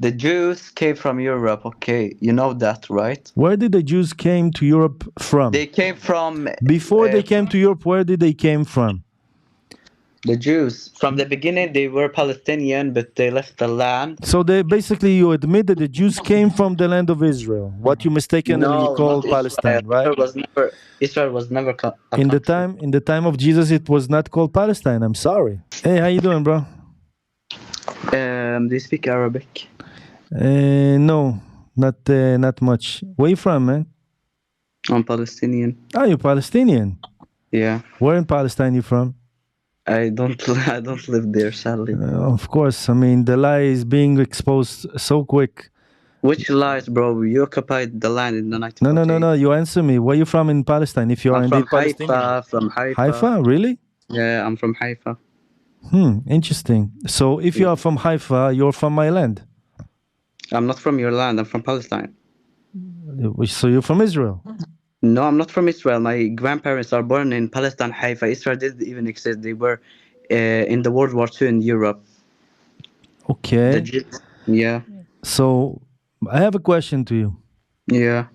The Jews came from Europe. Okay, you know that, right? Where did the Jews came to Europe from? They came from Before they came to Europe, where did they came from? the Jews. From the beginning, they were Palestinian, but they left the land. So they basically you admit that the Jews came from the land of Israel, what you mistakenly No, call not Palestine, Israel. right? Israel was never a In the country. time of Jesus, it was not called Palestine. I'm sorry. Hey, how you doing, bro? Do you speak Arabic? No, not much. Where you from, man? I'm Palestinian. Oh, you're Palestinian. Yeah. Where in Palestine you from? I don't live there, sadly. Of course. I mean, the lie is being exposed so quick. Which lies, bro? You occupied the land in the 1948. No. You answer me. Where you from in Palestine? If you are I'm indeed from Palestinian. Haifa. From Haifa. Haifa, really? Yeah, I'm from Haifa. Interesting. So if you are from Haifa, you're from my land. I'm not from your land. I'm from Palestine. So you're from Israel? No, I'm not from Israel. My grandparents are born in Palestine, Haifa. Israel didn't even exist. They were in the World War II in Europe. Okay. Yeah. So I have a question to you. Yeah.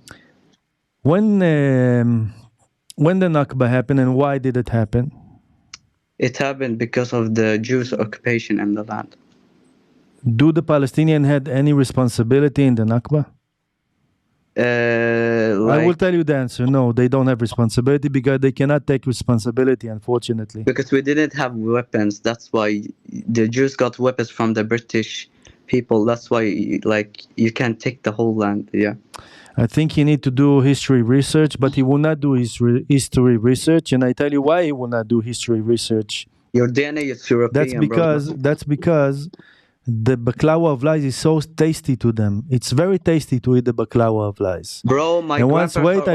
When the Nakba happened and why did it happen? It happened because of the Jews' occupation in the land. Do the Palestinians had any responsibility in the Nakba? I will tell you the answer. No, they don't have responsibility because they cannot take responsibility, unfortunately. Because we didn't have weapons. That's why the Jews got weapons from the British people. That's why, you can't take the whole land. Yeah. I think he need to do history research, but he will not do history research. And I tell you why he will not do history research. Your DNA is European. That's because the baklava of lies is so tasty to them. It's very tasty to eat the baklava of lies. Bro, I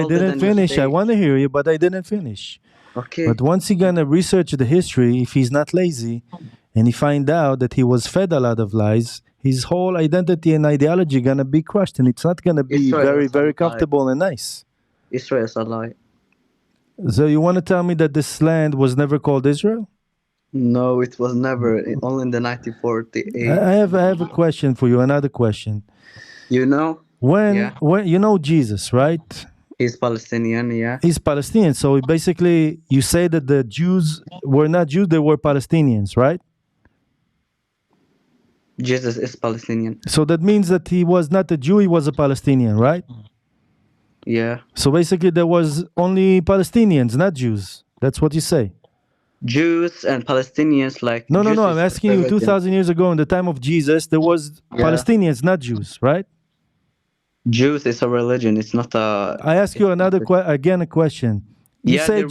didn't finish. I want to hear you, but I didn't finish. Okay. But once he's gonna research the history, if he's not lazy, and he find out that he was fed a lot of lies, his whole identity and ideology gonna be crushed, and it's not gonna be very comfortable and nice. Israel is a lie. So you want to tell me that this land was never called Israel? No, it was never. Only in the 1948. I have a question for you. Another question. You know? When you know Jesus, right? He's Palestinian, yeah. He's Palestinian. So basically, you say that the Jews were not Jews; they were Palestinians, right? Jesus is Palestinian. So that means that he was not a Jew; he was a Palestinian, right? Yeah. So basically, there was only Palestinians, not Jews. That's what you say. Jews and Palestinians, No. I'm asking you. 2,000 years ago, in the time of Jesus, there was Palestinians, not Jews, right? Jews is a religion. It's not a. I ask you a question. You said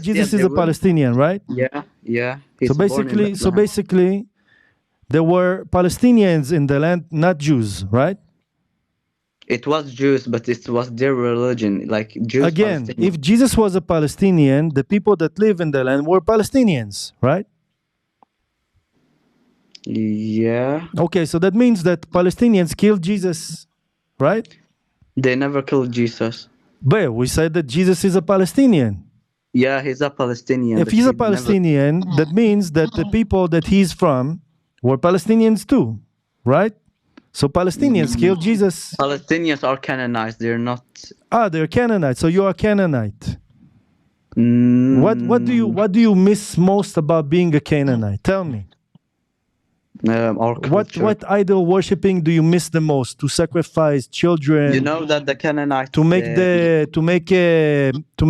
Jesus is a Palestinian, right? Yeah. So basically, there were Palestinians in the land, not Jews, right? It was Jews, but it was their religion, like Jews. Again, if Jesus was a Palestinian, the people that live in the land were Palestinians, right? Yeah. Okay, so that means that Palestinians killed Jesus, right? They never killed Jesus. But we said that Jesus is a Palestinian. Yeah, he's a Palestinian. If he's a Palestinian, that means that the people that he's from were Palestinians too, right? So Palestinians killed Jesus. Palestinians are Canaanites. They're not. They're Canaanite. So you are Canaanite. What do you miss most about being a Canaanite? Tell me. Our culture. What idol worshipping do you miss the most? To sacrifice children? You know that the Canaanites to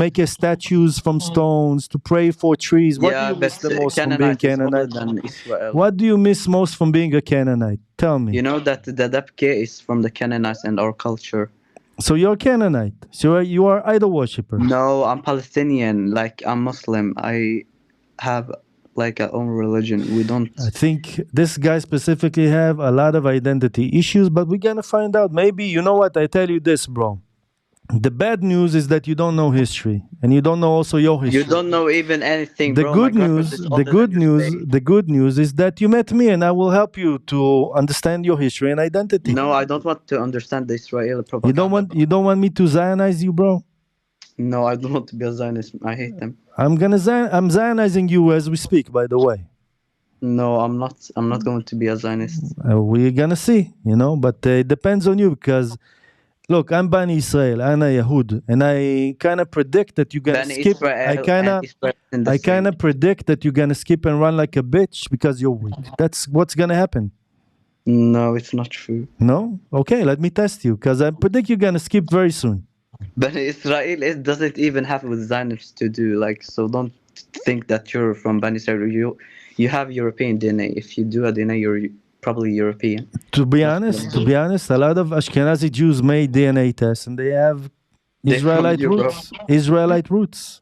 make statues from stones, to pray for trees. What do you miss the most from being Canaanite? What do you miss most from being a Canaanite? Tell me. You know that the Dabke is from the Canaanites and our culture. So you're Canaanite. So you are idol worshiper. No, I'm Palestinian. Like, I'm Muslim. I have like our own religion. We don't. I think this guy specifically have a lot of identity issues, but we're gonna find out. Maybe, you know what? I tell you this, bro. The bad news is that you don't know history, and you don't know also your history. You don't know even anything. The good news is that you met me, and I will help you to understand your history and identity. No, I don't want to understand the Israeli propaganda. You don't want me to Zionize you, bro? No, I don't want to be a Zionist. I hate them. I'm Zionizing you as we speak, by the way. No, I'm not. I'm not going to be a Zionist. We're gonna see, but it depends on you because look, I'm Bani Israel, Ana Yahud, and I kind of predict that you're gonna Bani skip. Israel and Israel in the I kind same. of predict that you're gonna skip and run like a bitch because you're weak. That's what's gonna happen. No, it's not true. No? Okay, let me test you because I predict you're gonna skip very soon. Bani Israel, it doesn't even have with Zionists to do. Like, so don't think that you're from Bani Israel. You have European DNA. If you do a DNA, you're probably European. To be honest, a lot of Ashkenazi Jews made DNA tests and they have Israelite roots. Israelite roots.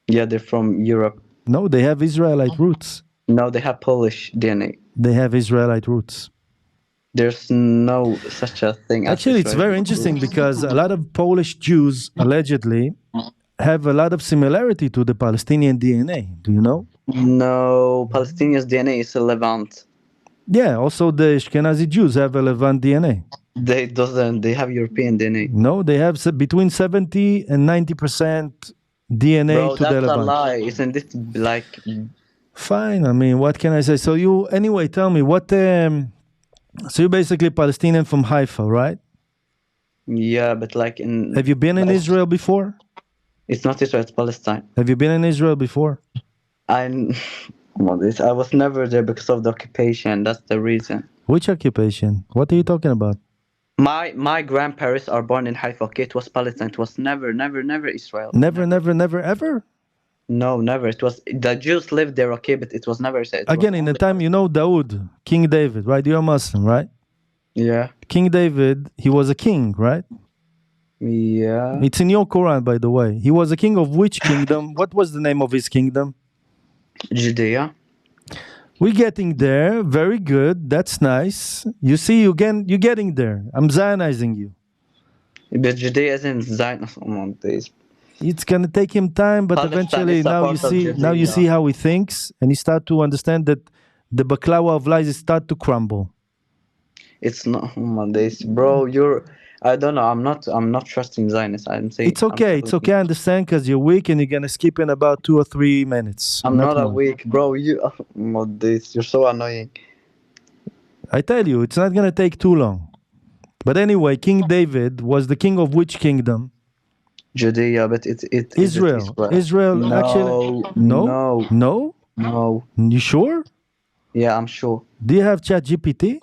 Yeah, they're from Europe. No, they have Israelite roots. No, they have Polish DNA. They have Israelite roots. There's no such a thing. Actually, it's very interesting because a lot of Polish Jews allegedly have a lot of similarity to the Palestinian DNA. Do you know? No, Palestinians' DNA is a Levant. Yeah, also the Ashkenazi Jews have a Levant DNA. They doesn't. They have European DNA. No, they have between 70 and 90% DNA Bro, to the Levant. that's a lie. Isn't it like? Fine. I mean, what can I say? So you, anyway, tell me what. So you're basically Palestinian from Haifa, right? Yeah, but like in. Have you been in Israel before? It's not Israel. It's Palestine. Have you been in Israel before? I was never there because of the occupation. That's the reason. Which occupation? What are you talking about? My grandparents are born in Haifa. Okay, it was Palestine. It was never Israel. Never, ever? No, never. It was the Jews lived there. Okay, but it was never said. Again, in the time, Dawood, King David, right? You're a Muslim, right? Yeah. King David, he was a king, right? Yeah. It's in your Quran, by the way. He was a king of which kingdom? What was the name of his kingdom? Judea. We're getting there. Very good. That's nice. You see, you're getting there. I'm Zionizing you. But Judea isn't Zionism. It's gonna take him time, but Palestine eventually, now you see how he thinks, and you start to understand that the baklava of lies start to crumble. It's not, bro. I don't know. I'm not trusting Zionists. I'm saying it's okay. It's okay. I understand because you're weak and you're gonna skip in about 2 or 3 minutes. I'm not a weak, bro. You're so annoying. I tell you, it's not gonna take too long. But anyway, King David was the king of which kingdom? Judea, but it's Israel. Israel. No, actually, no. You sure? Yeah, I'm sure. Do you have ChatGPT?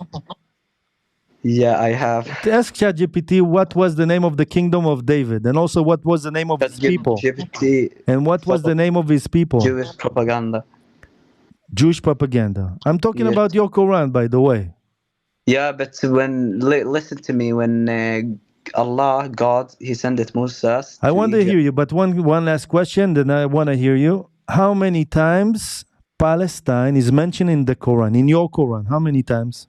Yeah, I have. Ask ChatGPT what was the name of the kingdom of David, and also what was the name of his people, and what was the name of his people. Jewish propaganda. Jewish propaganda. I'm talking about your Quran, by the way. Yeah, but listen to me, when Allah, God, He sent it Moses. I want to hear you, but one last question, then I want to hear you. How many times Palestine is mentioned in the Quran, in your Quran? How many times?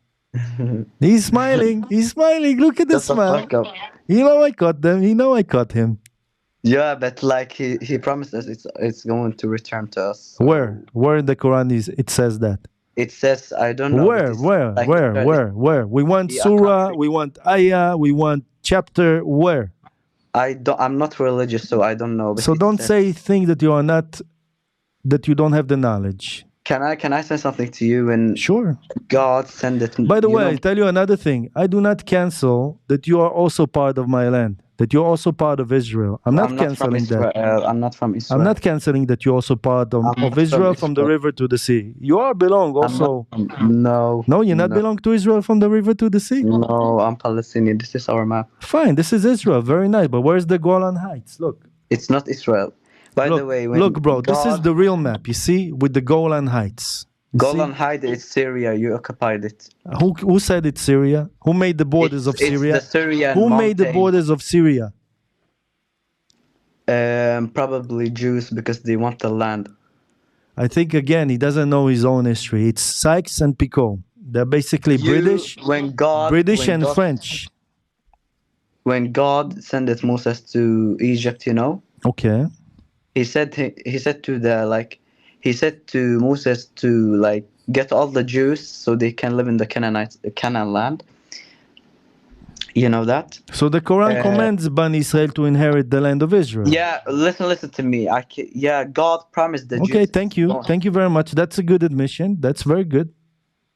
He's smiling. Look at the smile. I caught them. I caught him. Yeah, but like he promised us it's going to return to us. So. Where in the Quran it says that? It says, I don't know. Where? We want surah, we want ayah, we want chapter. Where? I'm not religious, so I don't know. So don't say things that you don't have the knowledge. Can I say something to you? When sure, God send it. By the way, I tell you another thing. I do not cancel that you are also part of my land. That you're also part of Israel. I'm not canceling that. I'm not from Israel. I'm not canceling that you're also part of Israel from the river to the sea. You are belong also. No, you're not belong to Israel from the river to the sea. No, I'm Palestinian. This is our map. Fine, this is Israel. Very nice. But where's the Golan Heights? Look. It's not Israel. By the way, look, bro, this is the real map. You see, with the Golan Heights. Golan Heights is Syria. You occupied it. Who said it's Syria? Who made the borders of Syria? It's the Syrian Who mountain. made the borders of Syria? Probably Jews because they want the land. I think again he doesn't know his own history. It's Sykes and Picot. They're basically British and French. When God sent Moses to Egypt, Okay. He said to Moses to get all the Jews so they can live in the Canaan land. You know that? So the Quran commands Bani Israel to inherit the land of Israel. Yeah, listen to me. Yeah, God promised the Jews. Okay, thank you. Thank you very much. That's a good admission. That's very good.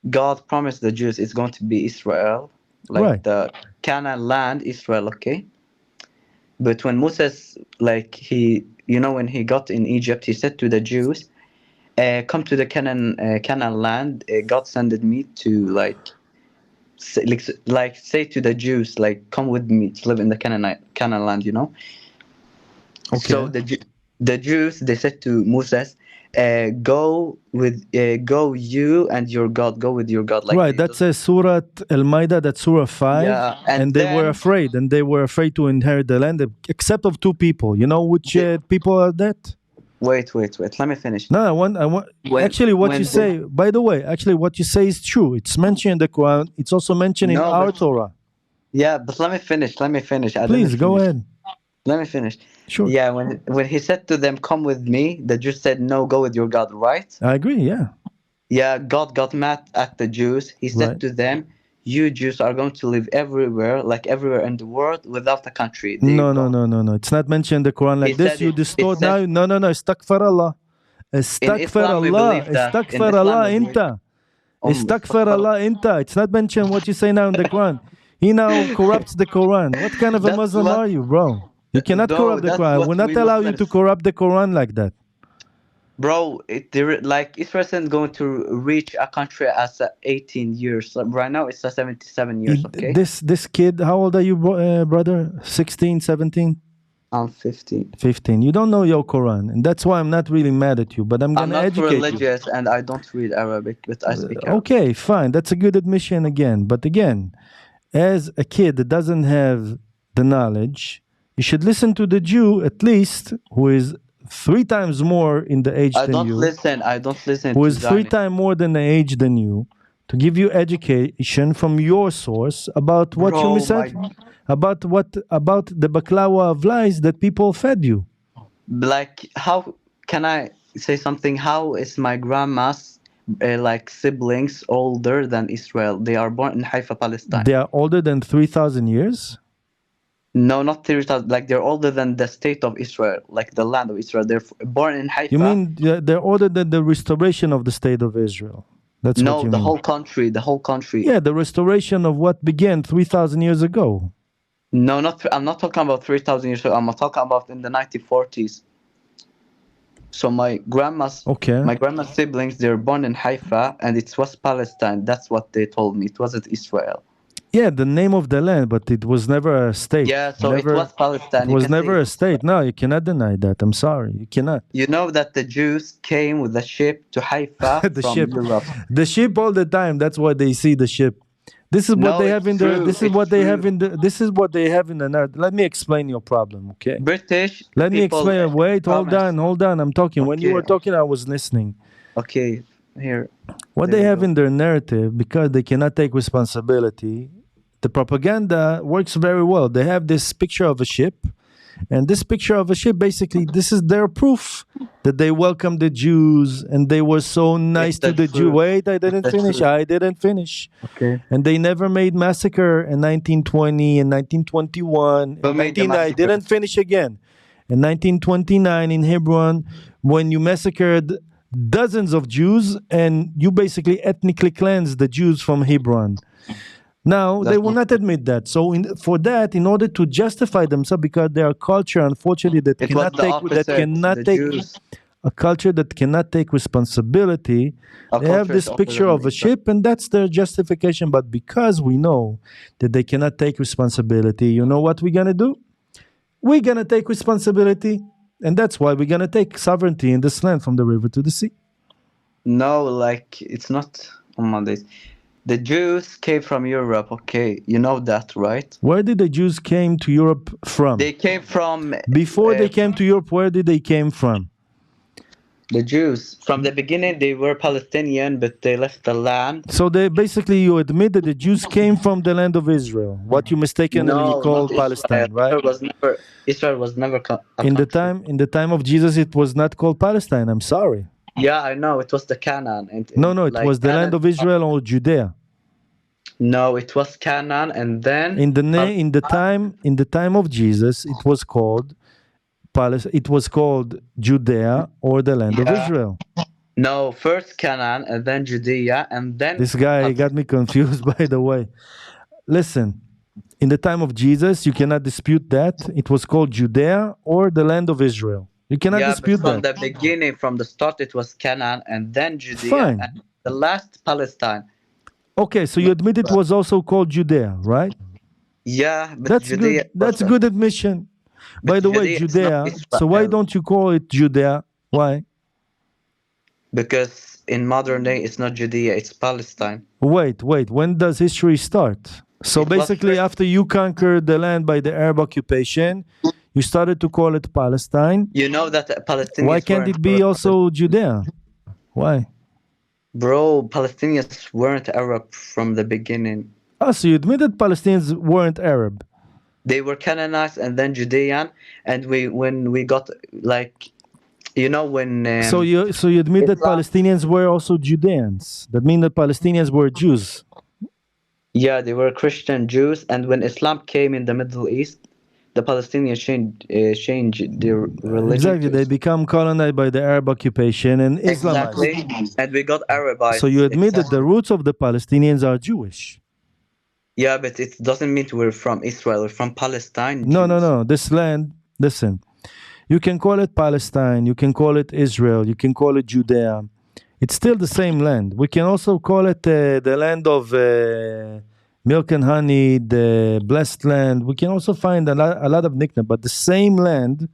God promised the Jews it's going to be Israel, like Right. the Canaan land, Israel, okay? But when Moses, like when he got in Egypt, he said to the Jews, come to the Canaan land. God sent me to say to the Jews, like, come with me to live in the Canaan land, you know? Okay. So the Jews, they said to Moses, go you and your God, go with your God. Like, right, that's a Surah Al-Ma'idah, that's Surah 5. Yeah, and they were afraid, to inherit the land, except of two people. You know which people are that? Wait. Let me finish. No, I want. What you say, by the way, what you say is true. It's mentioned in the Quran. It's also mentioned in our Torah. Yeah, but let me finish. Please, go ahead. Let me finish. Sure. Yeah, when he said to them, come with me, the Jews said, no, go with your God, right? I agree, yeah. Yeah, God got mad at the Jews. He said to them, you Jews are going to live everywhere in the world without a country. No. It's not mentioned in the Quran like this. You distort now. No. Astaghfirullah. Astaghfirullah. Inta. It's not mentioned what you say now in the Quran. He now corrupts the Quran. What kind of a Muslim are you, bro? You cannot corrupt the Quran. I will not allow you to corrupt the Quran like that. Bro, Israel isn't going to reach a country as 18 years. Right now, it's 77 years, okay? This kid, how old are you, brother? 16, 17? I'm 15. 15. You don't know your Quran, and that's why I'm not really mad at you, but I'm going to educate you. I'm not religious, and I don't read Arabic, but I speak Arabic. Okay, fine. That's a good admission again. But again, as a kid that doesn't have the knowledge, you should listen to the Jew, at least, who is 3 times more in the age than you. I don't listen. Who is 3 times more than the age than you, to give you education from your source about what you misunderstood, about the baklawa of lies that people fed you. Like, how can I say something? How is my grandma's siblings older than Israel? They are born in Haifa, Palestine. They are older than 3,000 years? No, not 3,000. Like, they're older than the state of Israel, like the land of Israel. They're born in Haifa. You mean they're older than the restoration of the state of Israel? That's what you mean. No, the whole country. Yeah, the restoration of what began 3,000 years ago. No, I'm not talking about 3,000 years ago. I'm talking about in the 1940s. So my grandma's siblings, they're born in Haifa, and it was Palestine. That's what they told me. It wasn't Israel. Yeah, the name of the land, but it was never a state. Yeah, so it was Palestine. It was never a state. No, you cannot deny that. I'm sorry, you cannot. You know that the Jews came with the ship to Haifa from Europe. The ship all the time. That's why they see the ship. This is what they have in the. This is what they have in the. This is what they have in the narrative. Let me explain your problem, okay? British. Let me explain. Wait, hold on. I'm talking. When you were talking, I was listening. Okay, here. What they have in their narrative, because they cannot take responsibility, the propaganda works very well. They have this picture of a ship, and this picture of a ship, basically, this is their proof that they welcomed the Jews and they were so nice to the Jews. Wait, I didn't finish. Okay. And they never made massacre in 1920 and 1921. I didn't finish again. In 1929 in Hebron, when you massacred dozens of Jews and you basically ethnically cleansed the Jews from Hebron. Now, they will not admit that. So in order to justify themselves, because their culture, unfortunately, a culture that cannot take responsibility, they have this picture of a ship, and that's their justification. But because we know that they cannot take responsibility, you know what we're going to do? We're going to take responsibility, and that's why we're going to take sovereignty in this land from the river to the sea. No, it's not on Mondays. The Jews came from Europe, okay? You know that, right? Where did the Jews came to Europe from? They came from... Before they came to Europe, where did they came from? The Jews, from the beginning, they were Palestinian, but they left the land. So you admit that the Jews came from the land of Israel, what you mistakenly call Palestine, right? Israel was never in the time of Jesus, it was not called Palestine. I'm sorry. Yeah, I know. It was the Canaan. No, it was the land of Israel or Judea. No, it was Canaan, and then in the time of Jesus, it was called Judea, or the land of Israel. No, first Canaan, and then Judea, and then this guy got me confused. By the way, listen. In the time of Jesus, you cannot dispute that it was called Judea or the land of Israel. You cannot dispute from that. From the beginning, from the start, it was Canaan, and then Judea, and the last Palestine. Okay, so you admit it was also called Judea, right? Yeah, but that's Judea good. That's a good admission. By the way, Judea. So why don't you call it Judea? Why? Because in modern day, it's not Judea; it's Palestine. Wait. When does history start? So basically, after you conquered the land by the Arab occupation, you started to call it Palestine. You know that Palestinians. Why can't it be also Judea? Why? Bro, Palestinians weren't Arab from the beginning. Oh, so you admitted Palestinians weren't Arab? They were Canaanites and then Judean, and when we got like, you know, when. So you admit that Palestinians were also Judeans? That means that Palestinians were Jews. Yeah, they were Christian Jews, and when Islam came in the Middle East, the Palestinians changed their religion. Exactly, they become colonized by the Arab occupation and Islamized. Exactly, and we got Arabized. So you admit that the roots of the Palestinians are Jewish? Yeah, but it doesn't mean we're from Israel or from Palestine. No. This land, listen, you can call it Palestine, you can call it Israel, you can call it Judea. It's still the same land. We can also call it the land of milk and honey, the blessed land. We can also find a lot of nicknames, but the same land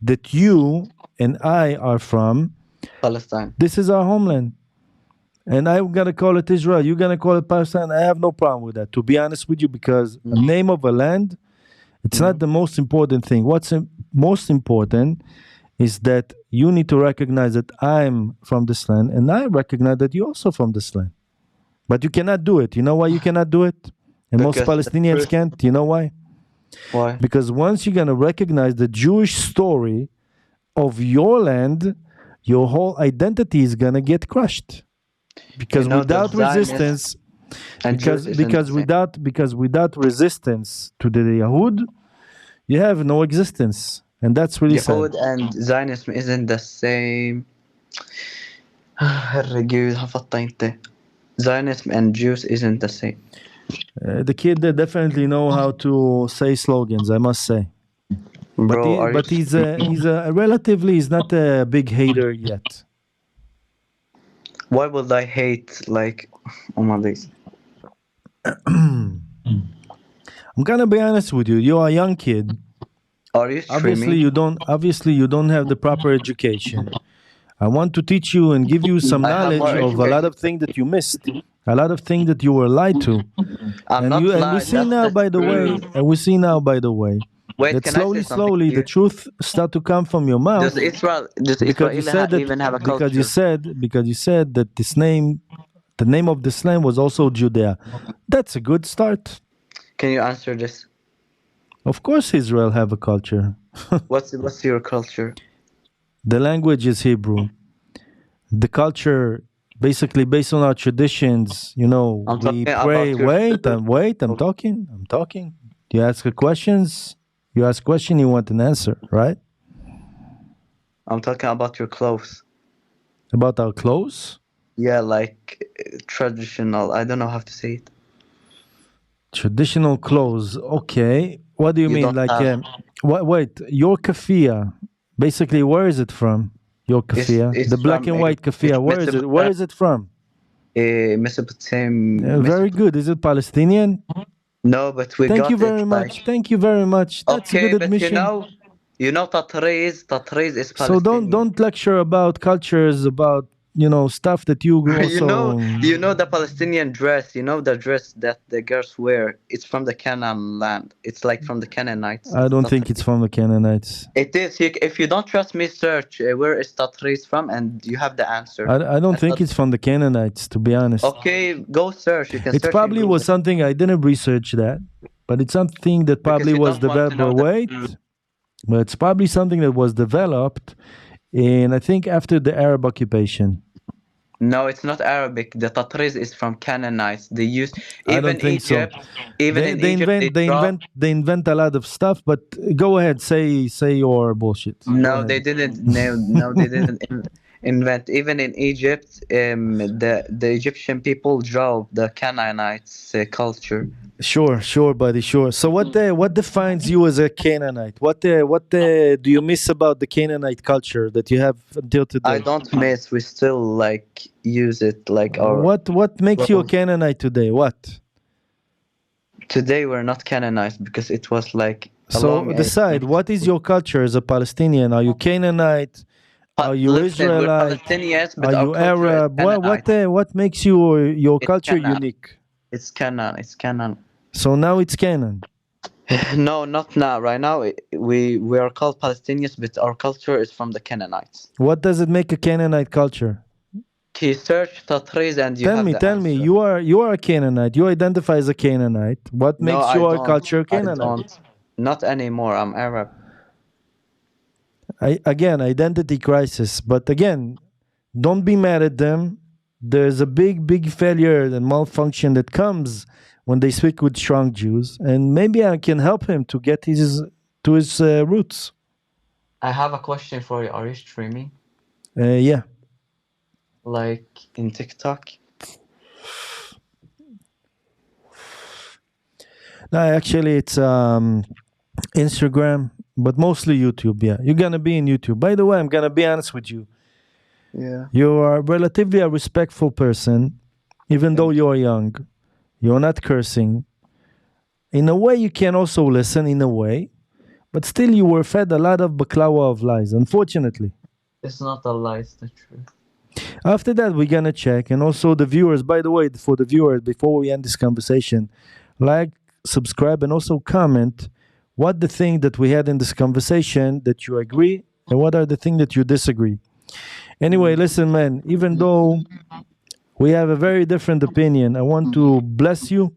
that you and I are from, Palestine. This is our homeland. And I'm going to call it Israel. You're going to call it Palestine. I have no problem with that, to be honest with you, because the name of a land, it's not the most important thing. What's most important is that you need to recognize that I'm from this land, and I recognize that you're also from this land. But you cannot do it. You know why you cannot do it? And because most Palestinians can't. You know why? Why? Because once you're going to recognize the Jewish story of your land, your whole identity is going to get crushed. Because without resistance, because without resistance to the Yahud, you have no existence. And that's really sad. Yahud and Zionism isn't the same. Zionism and Jews isn't the same. The kid definitely know how to say slogans, I must say. Bro, but he's not a big hater yet. Why would I hate, like, oh my days? I'm gonna be honest with you. You're a young kid. Are you streaming? Obviously you don't have the proper education. I want to teach you and give you some knowledge of a lot of things that you missed, a lot of things that you were lied to. We see now, by the way, wait, that slowly the truth start to come from your mouth. Does Israel even have a culture? Because you said that the name of this land was also Judea. That's a good start. Can you answer this? Of course Israel have a culture. What's your culture? The language is Hebrew. The culture, basically based on our traditions, we pray. I'm talking. You ask questions, you want an answer, right? I'm talking about your clothes. About our clothes? Yeah, like traditional. I don't know how to say it. Traditional clothes. Okay. What do you mean? Like, wait, your keffiyeh. Basically, where is it from? Your keffiyeh, it's the black and white keffiyeh. Where is it? Where is it from? Mesopotamia. Very good. Is it Palestinian? No, but we got it. Thank you very much. That's a good admission. You know, Tatriz is Palestinian. So don't lecture about cultures, about stuff that you also. You know the Palestinian dress. You know the dress that the girls wear. It's from the Canaan land. It's like from the Canaanites. I don't think it's from the Canaanites. It is. If you don't trust me, search where is Tatriz from, and you have the answer. I don't think it's from the Canaanites, to be honest. Okay, go search. You can. It probably was something I didn't research that, but it's something that probably was developed. But it's probably something that was developed. And I think after the Arab occupation, No, it's not Arabic. The Tatriz is from Canaanites. They use I don't even think Egypt. so. Even in Egypt, They invent a lot of stuff. But go ahead, say your bullshit. No, they didn't. No, they didn't invent. Even in Egypt, the Egyptian people draw the Canaanites culture. Sure, buddy, sure. So what defines you as a Canaanite? What do you miss about the Canaanite culture that you have until today? I don't miss. We still like use it like our. What makes you a Canaanite today? What? Today we're not Canaanites because it was like. So decide, what is your culture as a Palestinian? Are you Canaanite? Are you Israelite? But are you Arab? What makes your culture unique? It's Canaan. It's Canaan. So now it's Canaan. No, not now. Right now, we are called Palestinians, but our culture is from the Canaanites. What does it make a Canaanite culture? You search Tatriz and you tell me. You are a Canaanite. You identify as a Canaanite. What makes your culture Canaanite? Not anymore. I'm Arab. Again, identity crisis. But again, don't be mad at them. There's a big failure and malfunction that comes when they speak with strong Jews, and maybe I can help him to get to his roots. I have a question for you. Are you streaming? Yeah. Like in TikTok? No, actually, it's Instagram, but mostly YouTube. Yeah, you're gonna be in YouTube. By the way, I'm gonna be honest with you. Yeah. You are relatively a respectful person, even though you're young. You're not cursing. In a way, you can also listen, in a way. But still, you were fed a lot of baklawa of lies, unfortunately. It's not a lie, it's the truth. After that, we're going to check. And also the viewers, by the way, for the viewers, before we end this conversation, like, subscribe, and also comment what the thing that we had in this conversation that you agree, and what are the things that you disagree. Anyway, listen, man, even though we have a very different opinion, I want to bless you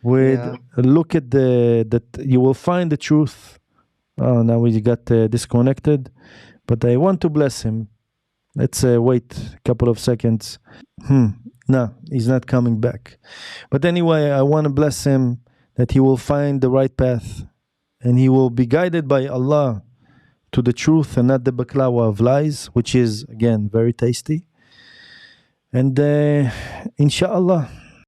with a look at that you will find the truth. Oh, now we got disconnected, but I want to bless him. Let's wait a couple of seconds. No, he's not coming back. But anyway, I want to bless him that he will find the right path and he will be guided by Allah to the truth and not the baklawa of lies, which is, again, very tasty. And inshallah,